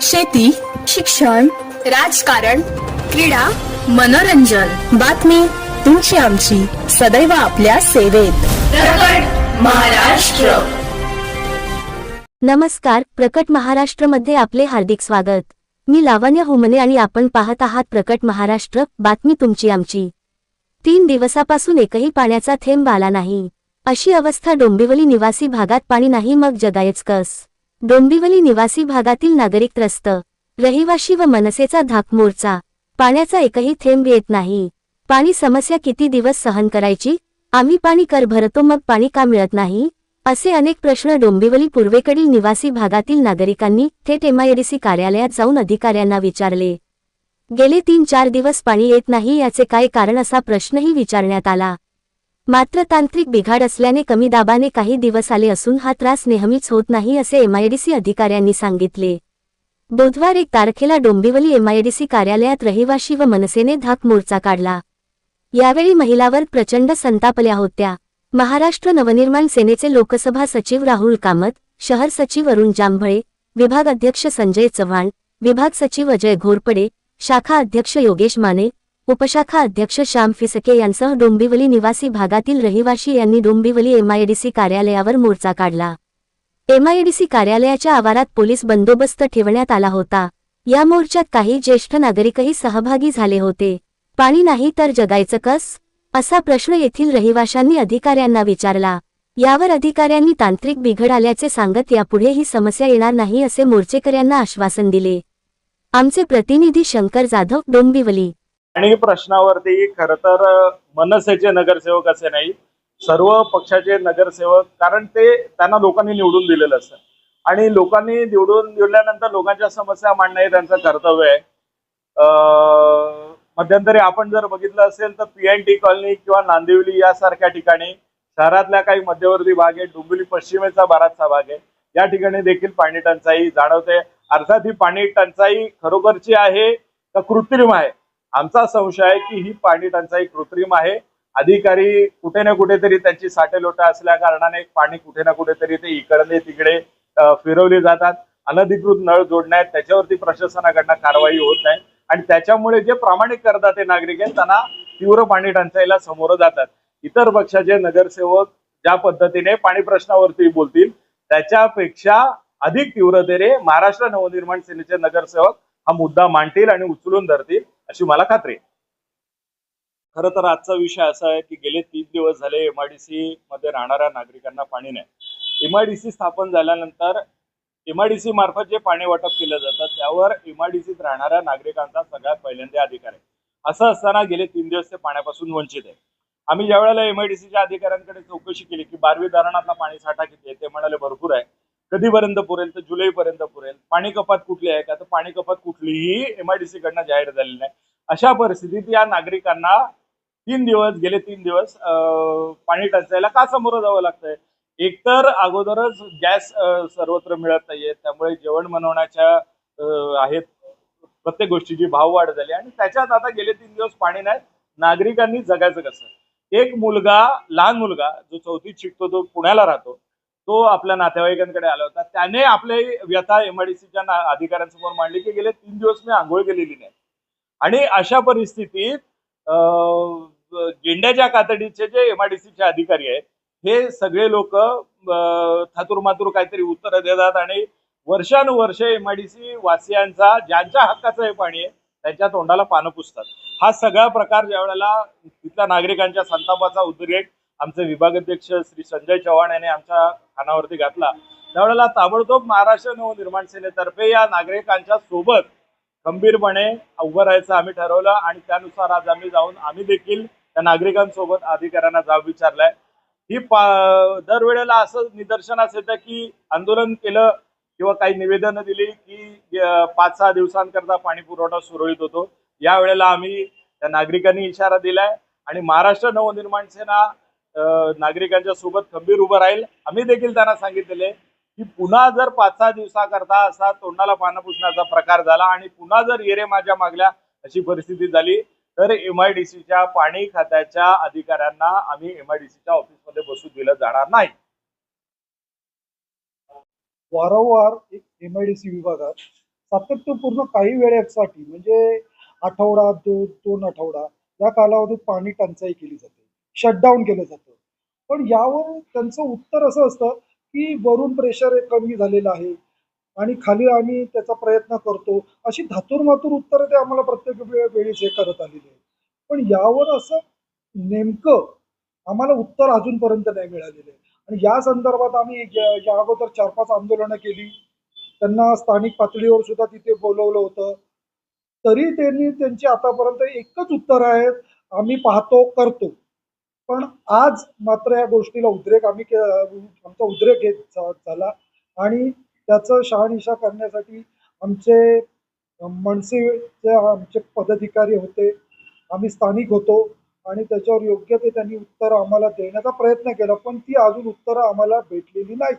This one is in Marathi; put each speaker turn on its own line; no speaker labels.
शेती, शिक्षण, राजकारण, क्रीडा, मनोरंजन, बातमी तुमची आमची सदैव आपल्या सेवेत. प्रकट महाराष्ट्र.
नमस्कार, प्रकट महाराष्ट्रमध्ये आपले हार्दिक स्वागत. मी लावण्य हुमने आणि आपण पाहत आहात प्रकट महाराष्ट्र, बातमी तुमची आमची. 3 दिवसापासून एकही पाण्याचा थेंब आला नाही. अशी अवस्था डोंबिवली निवासी भागात. पाणी नाही मग जगायच कस. डोंबिवली निवासी भागातील नागरिक त्रस्त. रहिवाशी व मनसेचा धाक मोर्चा. पाण्याचा एकही थेंब येत नाही. पाणी समस्या किती दिवस सहन करायची? आम्ही पाणी कर भरतो मग पाणी का मिळत नाही? असे अनेक प्रश्न डोंबिवली पूर्वेकडील निवासी भागातील नागरिकांनी थेट एमआयडीसी कार्यालयात जाऊन अधिकाऱ्यांना विचारले. गेले 3-4 दिवस पाणी येत नाही, याचे काय कारण असा प्रश्नही विचारण्यात आला. मात्र तांत्रिक बिघाड असल्याने कमी दाबाने काही दिवस आले असून हा त्रास नेहमीच होत नाही असे एमआयडीसी अधिकाऱ्यांनी सांगितले. बुधवार 1 तारखेला डोंबिवली एमआयडीसी कार्यालयात रहिवाशी व मनसेने धाक मोर्चा काढला. यावेळी महिलावर प्रचंड संतापल्या होत्या. महाराष्ट्र नवनिर्माण सेनेचे लोकसभा सचिव राहुल कामत, शहर सचिव अरुण जांभळे, विभाग अध्यक्ष संजय चव्हाण, विभाग सचिव अजय घोरपडे, शाखा अध्यक्ष योगेश माने, उपशाखा अध्यक्ष श्याम फिसके यांसह डोंबिवली निवासी भागातील रहिवाशी यांनी डोंबिवली एमआयडीसी कार्यालयावर मोर्चा काढला. एमआयडीसी कार्यालयाच्या आवारात पोलीस बंदोबस्त ठेवण्यात आला होता. या मोर्चात काही ज्येष्ठ नागरिकही सहभागी झाले होते. पाणी नाही तर जगायचं कस? असा प्रश्न येथील रहिवाशांनी अधिकाऱ्यांना विचारला. यावर अधिकाऱ्यांनी तांत्रिक बिघड आल्याचे सांगत यापुढे ही समस्या येणार नाही असे मोर्चेकऱ्यांना आश्वासन दिले. आमचे प्रतिनिधी शंकर जाधव, डोंबिवली.
आणि प्रश्नावरती खरं तर मनसेचे नगरसेवक असे नाही, सर्व पक्षाचे नगरसेवक, कारण ते त्यांना लोकांनी निवडून दिलेलं असतं आणि लोकांनी निवडून दिल्यानंतर लोकांच्या समस्या मांडणं हे त्यांचं कर्तव्य आहे. मध्यंतरी आपण जर बघितलं असेल तर PNT कॉलनी किंवा नांदिवली यासारख्या ठिकाणी शहरातल्या काही मध्यवर्ती भाग आहे, डोंबिवली पश्चिमेचा बराचसा भाग आहे, या ठिकाणी देखील पाणी टंचाई जाणवते. अर्थात ही पाणी टंचाई खरोखरची आहे का कृत्रिम आहे? आमचा संशय आहे की ही पाणी टंचाई कृत्रिम आहे. अधिकारी कुठे ना कुठेतरी त्यांची साठेलोटा असल्या कारणाने पाणी कुठे ना कुठेतरी ते इकडे तिकडे फिरवली जातात. अनधिकृत नळ जोडण्यात त्याच्यावरती प्रशासनाकडनं कारवाई होत नाही आणि त्याच्यामुळे जे प्रामाणिक करदाते नागरिक आहेत त्यांना तीव्र पाणी टंचाईला समोर जातात. इतर पक्षाचे नगरसेवक ज्या पद्धतीने पाणी प्रश्नावरती बोलतील त्याच्यापेक्षा अधिक तीव्रतेने महाराष्ट्र नवनिर्माण सेनेचे नगरसेवक हा मुद्दा मांडतील आणि उचलून धरतील अशी मला खात्री आहे. खरं तर आजचा विषय असा आहे की गेले 3 दिवस झाले एमआयडीसी मध्ये राहणाऱ्या नागरिकांना पाणी नाही. एमआयडीसी स्थापन झाल्यानंतर एमआयडीसी मार्फत जे पाणी वाटप केलं जातं त्यावर एमआयडीसीत राहणाऱ्या नागरिकांचा सगळ्यात पहिल्यांदा अधिकार आहे. असं असताना गेले 3 दिवस ते पाण्यापासून वंचित आहे. आम्ही ज्या वेळेला एमआयडीसीच्या अधिकाऱ्यांकडे चौकशी केली की 12वी धरणातला पाणी साठा किती आहे, ते म्हणाले भरपूर आहे. कधीपर्यंत पुरेल? तर जुलैपर्यंत पुरेल. पाणी कपात कुठली आहे का? तर पाणी कपात कुठलीही एमआयडीसी कडनं जाहीर झालेली नाही. अशा परिस्थितीत या नागरिकांना गेले 3 दिवस पाणी टंचाईला का सामोरं जावं लागतंय? एकतर अगोदरच गॅस सर्वत्र मिळत नाहीये, त्यामुळे जेवण बनवण्याच्या आहेत प्रत्येक गोष्टीची भाववाढ झाली आणि त्याच्यात आता गेले 3 दिवस पाणी नाही. नागरिकांनी जगायचं कसं? एक लहान मुलगा जो 4थीत शिकतो, तो पुण्याला राहतो, तो आपल्या नातेवाईकांकडे आला होता. त्याने आपले व्यथा एमआयडीसीच्या अधिकाऱ्यांसमोर मांडली की गेले 3 दिवस मी आंघोळ केलेली नाही. आणि अशा परिस्थितीत गेंड्याच्या कातडीचे जे एमआयडीसीचे अधिकारी आहेत हे सगळे लोक थातुरमातुर काहीतरी उत्तर देतात आणि वर्षानुवर्ष एमआयडीसी वासियांचा ज्यांच्या हक्काचं हे पाणी आहे त्यांच्या तोंडाला पानं पुसतात. हा सगळा प्रकार ज्या वेळेला तिथल्या नागरिकांच्या संतापाचा उद्रेक आमचे विभाग अध्यक्ष श्री संजय चव्हाण यांनी आमच्या कानावरती घातला, त्यावेळेला ताबडतोब महाराष्ट्र नवनिर्माण सेनेतर्फे या नागरिकांच्या सोबत खंबीरपणे उभं राहायचं आम्ही ठरवलं आणि त्यानुसार आज आम्ही देखील त्या नागरिकांसोबत अधिकाऱ्यांना जाब विचारलाय. ही दरवेळेला असं निदर्शनास येतं की आंदोलन केलं किंवा काही निवेदनं दिली की 5-6 दिवसांकरता पाणी पुरवठा सुरळीत होतो. यावेळेला आम्ही त्या नागरिकांनी इशारा दिलाय आणि महाराष्ट्र नवनिर्माण सेना नागरिकांच्या सोबत खंबीर उभं राहील. आम्ही देखील त्यांना सांगितलेले की पुन्हा जर 5-6 दिवसाकरता असा तोंडाला पानं पुसण्याचा प्रकार झाला आणि पुन्हा जर येरे माझ्या मागल्या अशी परिस्थिती झाली तर एमआयडीसीच्या पाणी खात्याच्या अधिकाऱ्यांना आम्ही एमआयडीसीच्या ऑफिसमध्ये बसू दिलं जाणार नाही.
वारंवार एक एमआयडीसी विभागात सातत्यपूर्ण काही वेळेसाठी म्हणजे आठवडा, दोन आठवडा या कालावधीत पाणी टंचाई केली जाते, शटडाऊन केलं जातं. पण यावर त्यांचं उत्तर असं असतं, की वरून प्रेशर कमी झालेलं आहे आणि खाली आम्ही त्याचा प्रयत्न करतो. अशी धातूर-मातूर उत्तरं ते आम्हाला प्रत्येक वेळेस हे करत आलेली आहेत. पण यावर असं नेमकं आम्हाला उत्तर अजूनपर्यंत नाही मिळालेलं आहे. आणि या संदर्भात आम्ही या अगोदर 4-5 आंदोलनं केली. त्यांना स्थानिक पातळीवर सुद्धा तिथे बोलवलं होतं. तरी त्यांनी त्यांची आतापर्यंत एकच उत्तर आहे, आम्ही पाहतो, करतो. पण आज मात्र या गोष्टीला उद्रेक आमचा उद्रेक घेत झाला आणि त्याचं शहानिशा करण्यासाठी आमचे मनसेचे आमचे पदाधिकारी होते. आम्ही स्थानिक होतो आणि त्याच्यावर योग्य ते त्यांनी उत्तरं आम्हाला देण्याचा प्रयत्न केला. पण ती अजून उत्तरं आम्हाला भेटलेली नाहीत.